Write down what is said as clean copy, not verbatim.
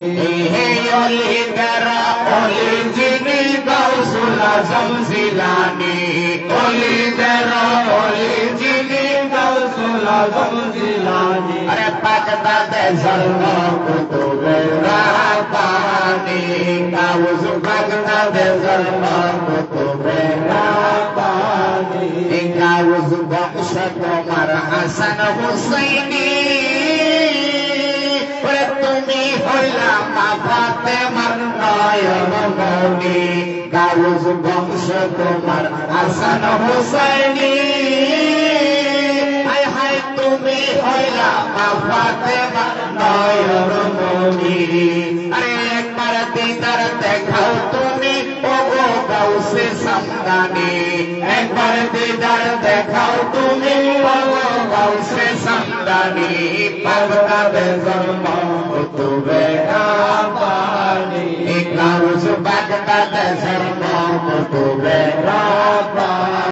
অলি তেরা অলি যিনি গাউসুল আজম জিলানী অলি তেরা অলি যিনি গাউসুল আজম জিলানী আরে পাক দাদে জলমা কুতুবে রাব্বানী গাউস পাক দাদে জলমা কুতুবে রাব্বানী গাউস বংশ তোমার হাসান হুসাইনী তুমি হইলা মা ফাতেমার নয়ন মণি গাউস বংশ তোমার হাসান হুসাইনী হায় হায় তুমি হইলা মা ফাতেমার নয়ন মণি আরে একবার দিদার দেখাও তুমি ও গো গাউসে সামদানি একবার দিদার দেখাও তুমি ও গো গাউসে সামদানি পাগদাবে জন্ম কুতুবে রাব্বানী গাউস বাগদাদ জন্ম কুতুবে